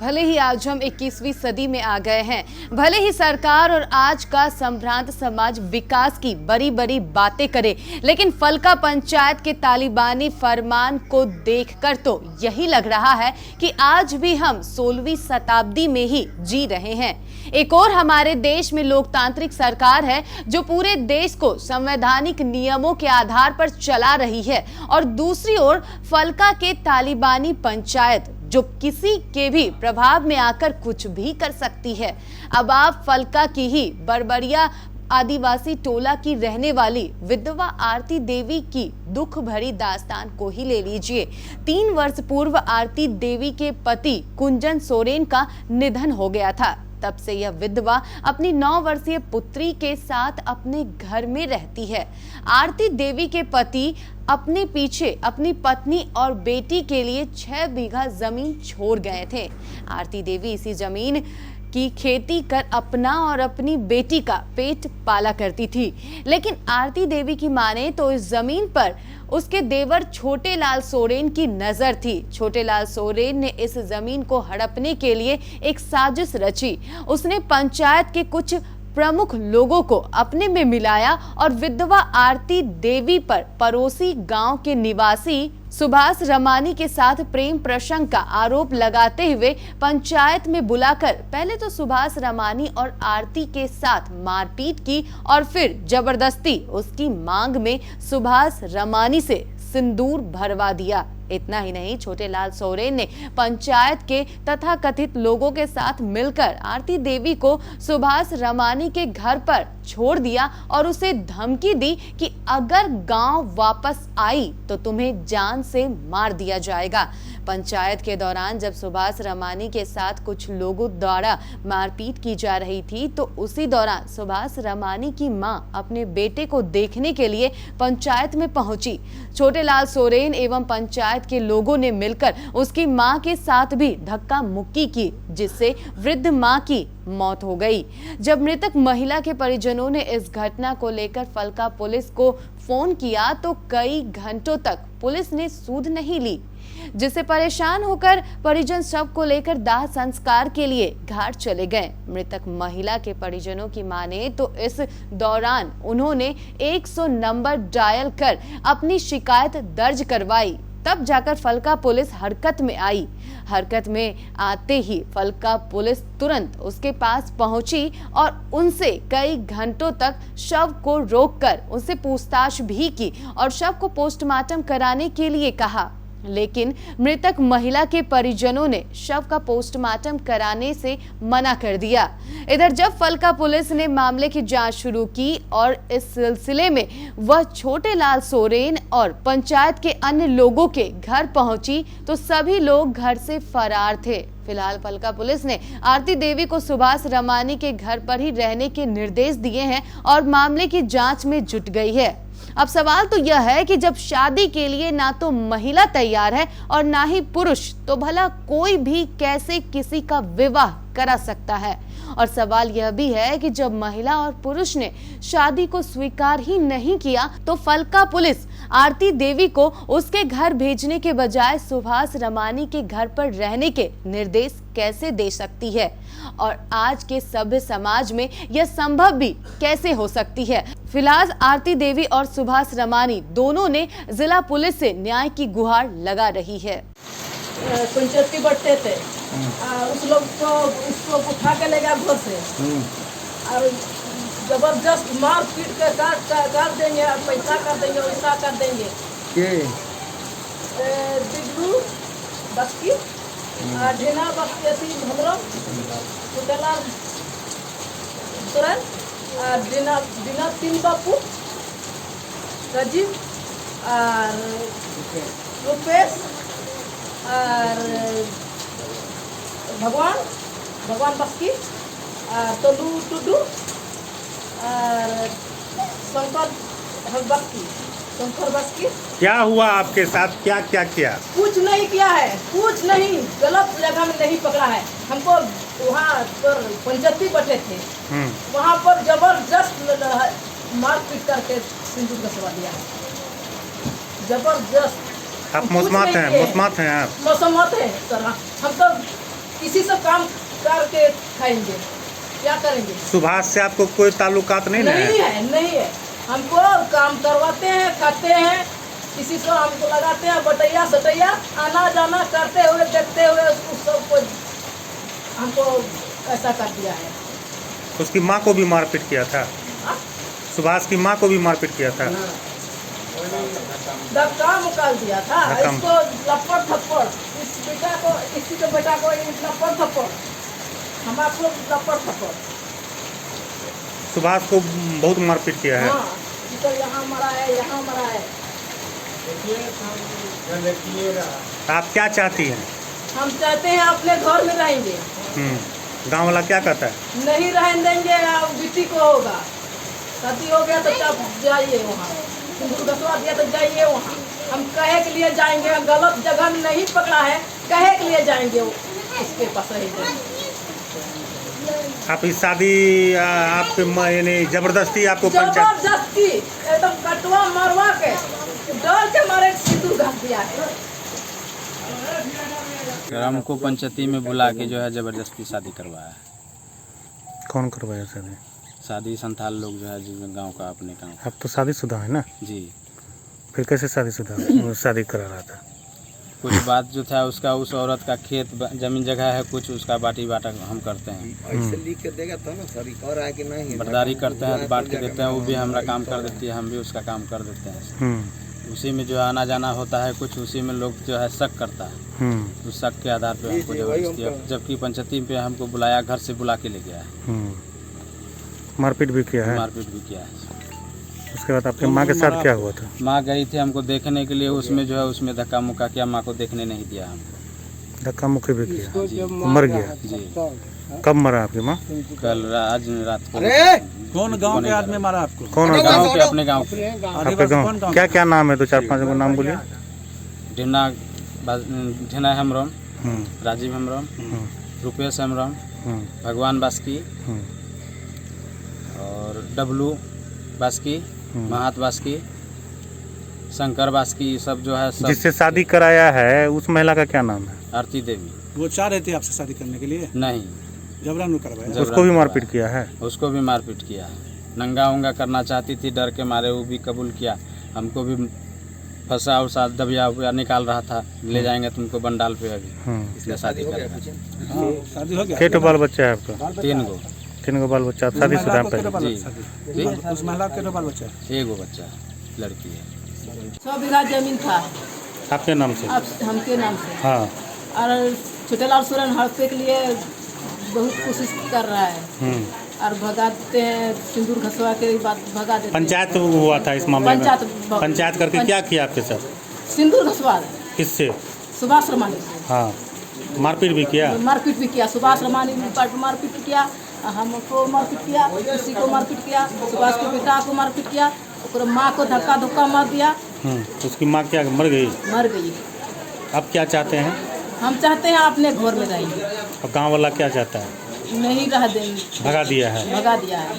भले ही आज हम 21वीं सदी में आ गए हैं, भले ही सरकार और आज का संभ्रांत समाज विकास की बड़ी बड़ी बातें करे, लेकिन फलका पंचायत के तालिबानी फरमान को देखकर तो यही लग रहा है कि आज भी हम 16वीं शताब्दी में ही जी रहे हैं। एक और हमारे देश में लोकतांत्रिक सरकार है जो पूरे देश को संवैधानिक नियमों के आधार पर चला रही है, और दूसरी ओर फलका के तालिबानी पंचायत जो किसी के भी प्रभाव में आकर कुछ भी कर सकती है। अब आप फलका की ही बरबरिया आदिवासी टोला की रहने वाली विधवा आरती देवी की दुख भरी दास्तान को ही ले लीजिए। 3 वर्ष पूर्व आरती देवी के पति कुंजन सोरेन का निधन हो गया था। तब से यह विधवा अपनी 9 वर्षीय पुत्री के साथ अपने घर में रहती है। आरती देवी के पति अपने पीछे अपनी पत्नी और बेटी के लिए 6 बीघा जमीन छोड़ गए थे। आरती देवी इसी जमीन की खेती कर अपना और अपनी बेटी का पेट पाला करती थी, लेकिन आरती देवी की माने तो इस जमीन पर उसके देवर छोटे लाल सोरेन की नजर थी। छोटे लाल सोरेन ने इस जमीन को हड़पने के लिए एक साजिश रची। उसने पंचायत के कुछ प्रमुख लोगों को अपने में मिलाया और विधवा आरती देवी पर पड़ोसी गांव के निवासी सुभाष रमानी के साथ प्रेम प्रसंग का आरोप लगाते हुए पंचायत में बुलाकर पहले तो सुभाष रमानी और आरती के साथ मारपीट की और फिर जबरदस्ती उसकी मांग में सुभाष रमानी से सिंदूर भरवा दिया। इतना ही नहीं, छोटे लाल सोरेन ने पंचायत के तथाकथित लोगों के साथ मिलकर आरती देवी को सुभाष रमानी के घर पर छोड़ दिया और उसे धमकी दी कि अगर गांव वापस आई तो तुम्हें जान से मार दिया जाएगा। पंचायत के दौरान जब सुभाष रमानी के साथ कुछ लोगों द्वारा मारपीट की जा रही थी, तो उसी दौरान सुभाष रमानी की मां अपने बेटे को देखने के लिए पंचायत में पहुंची। छोटे लाल सोरेन एवं पंचायत के लोगों ने मिलकर उसकी मां के साथ भी धक्का मुक्की की, जिससे वृद्ध मां की मौत हो गई। जब मृतक महिला के परिजनों ने इस घटना को लेकर फलका पुलिस को फोन किया तो कई घंटों तक पुलिस ने सुध नहीं ली, जिससे परेशान होकर परिजन शव को लेकर दाह संस्कार के लिए घाट चले गए। मृतक महिला के परिजनों की माने तो इस दौरान उन्होंने 100 नंबर डायल कर अपनी शिकायत दर्ज करवाई, तब जाकर फलका पुलिस हरकत में आई। हरकत में आते ही फलका पुलिस तुरंत उसके पास पहुंची और उनसे कई घंटों तक शव को रोककर उनसे पूछताछ भी की और शव को पोस्टमार्टम कराने के लिए कहा, लेकिन मृतक महिला के परिजनों ने शव का पोस्टमार्टम कराने से मना कर दिया। इधर जब फलका पुलिस ने मामले की जांच शुरू की और इस सिलसिले में वह छोटे लाल सोरेन और पंचायत के अन्य लोगों के घर पहुंची तो सभी लोग घर से फरार थे। फिलहाल फलका पुलिस ने आरती देवी को सुभाष रमानी के घर पर ही रहने के निर्देश दिए हैं और मामले की जांच में जुट गई है। अब सवाल तो यह है कि जब शादी के लिए ना तो महिला तैयार है और ना ही पुरुष, तो भला कोई भी कैसे किसी का विवाह करा सकता है। और सवाल यह भी है कि जब महिला और पुरुष ने शादी को स्वीकार ही नहीं किया तो फलका पुलिस आरती देवी को उसके घर भेजने के बजाय सुभाष रमानी के घर पर रहने के निर्देश कैसे दे सकती है, और आज के सभ्य समाज में यह संभव भी कैसे हो सकती है। फिलहाल आरती देवी और सुभाष रमानी दोनों ने जिला पुलिस से न्याय की गुहार लगा रही है। पंचायती बढ़ते थे, उस लोग को उसको उठा के ले गया घर से और जबरदस्त मार पीट के काट देंगे और पैसा कर देंगे, वैसा कर देंगे। बिगलू बस्की ढेना बस्ती थी भद्रो कुटला तुरंत ढेना 3 बापू राजीव और रुपेश और भगवान बस्की तोलू टुडू और शंकर बस्की। क्या हुआ आपके साथ, क्या क्या किया? कुछ नहीं किया है, कुछ नहीं, गलत जगह में नहीं पकड़ा है हमको। वहाँ पर पंचायती बटे थे, वहाँ पर जबरदस्त मारपीट करके सिंदूर कसवा दिया है, जबरदस्त। आप मुस्मात हैं आप? मौसमात है सर, हम तो किसी से काम करके खाएंगे, क्या करेंगे? सुभाष से आपको कोई ताल्लुकात नहीं ना नहीं है? है, नहीं है। हमको काम करवाते हैं, खाते हैं, किसी से हमको लगाते हैं बटैया सटैया, आना जाना करते हुए देखते हुए उस सबको हमको ऐसा कर दिया है। उसकी माँ को भी मारपीट किया था? हाँ? सुभाष की माँ को भी मारपीट किया था? धक्का मुकाल दिया था, धक्का- इसको लपड़ थप्पड़, इस बेटा को, इसी के बेटा को लपड़ थप्पड़, हमारे लपड़ थप्पड़। सुभाष को बहुत मारपीट किया है? हाँ, इधर यहाँ मरा है, यहाँ मरा है। आप क्या चाहती हैं? हम चाहते हैं अपने घर में रहेंगे, गांव वाला क्या कहता है? नहीं रहने देंगे, अब बेटी को होगा, शादी हो गया तो तब जाइए वहाँ, सिंदूर घसवा दिया तो जाइए वहाँ। हम कहे के लिए जाएंगे, गलत जगह नहीं पकड़ा है, कहे के लिए जाएंगे उसके पास रहेंगे। आप इस शादी आपके यानी जबरदस्ती आपको पंचायत जबरदस्ती एकदम कटवा मरवा के डर के मारे सिंदूर घस दिया है। सर हमको पंचायती में बुला के जो है ज़बरदस्ती शादी करवाया है। कौन करवाया शादी? शादी संथाल लोग जो है जिसमें गांव का अपने गांव। आप तो शादीशुदा है ना? जी। फिर कैसे शादीशुदा वो शादी करा रहा था? कुछ बात जो था उसका, उस औरत का खेत जमीन जगह है, कुछ उसका बाटी बाटा हम करते हैं, ऐसे लिख के देगा तो ना सर, और है कि नहीं बर्दारी करते हैं, बांट के देते हैं, वो भी हमारा काम कर देती है, हम भी उसका काम कर देते हैं। उसी में जो है आना जाना होता है, कुछ उसी में लोग जो है शक करता है, उस शक के आधार पे हमको जबरदस्ती, जबकि पंचायती पे हमको बुलाया, घर से बुला के ले गया है, मारपीट भी किया है? मारपीट भी किया है। उसके बाद आपकी माँ के साथ क्या हुआ था? माँ गई थी हमको देखने के लिए, उसमें जो है उसमें धक्का मुक्का किया, माँ को देखने नहीं दिया हमको। धक्का मुक्की भी किया? जी मर गया? जी। कब मरा आपकी माँ? आज रात को। कौन गांव के आदमी मारा आपको? कौन है गाँव गाँव? के, अपने गाँव के। आपके गाँव क्या क्या नाम है? तो 4-5 को नाम बोलिए। ढेना हेम्ब्रम, राजीव हेम्ब्रम, रुपेश हेम्ब्रम, भगवान बास्की और डब्लू बास्की, महात बास्की, शंकर बास्की, सब जो है सब। जिससे शादी कराया है उस महिला का क्या नाम है? आरती देवी। वो चाह रहे थे आपसे शादी करने के लिए? नहीं, जबरन करवाया? उसको भी मारपीट किया है? उसको भी मारपीट किया है, नंगा उंगा करना चाहती थी, डर के मारे वो भी कबूल किया, हमको भी फंसा उसा दबिया हुआ निकाल रहा था, ले जाएंगे तुमको बंडाल पे, अभी इसलिए शादी करेगा। शादी हो गया? कितने बाल बच्चा है आपका? 3 गो बाल बच्चा? शादीशुदा है पहले? जी। उस महिला के बाल बच्चा है? 1 गो बच्चा लड़की है। 6 बीघा जमीन था आपके नाम से? अब हमके नाम से। हाँ। और छोटेलाल सोरेन हड़पे के लिए बहुत कोशिश कर रहा है, और भगा देते हैं, सिंदूर घसवा के बाद भगा देते हैं। पंचायत हुआ था इस मामले में? पंचायत करके क्या किया आपके साथ? सिंदूर घसवा किससे? सुभाष रमानी। हाँ, मारपीट भी किया? मारपीट भी किया, सुभाष रमानी मारपीट भी किया, हमको मारपीट किया, किसी को मारपीट किया, सुभाष के बेटा को मारपीट किया, और माँ को धक्का धुक्का मार दिया। उसकी माँ क्या मर गई? मर गई। अब क्या चाहते हैं? हम चाहते हैं अपने घर में रहेंगे। और गांव वाला क्या चाहता है? नहीं रह देंगे, भगा दिया है? भगा दिया है।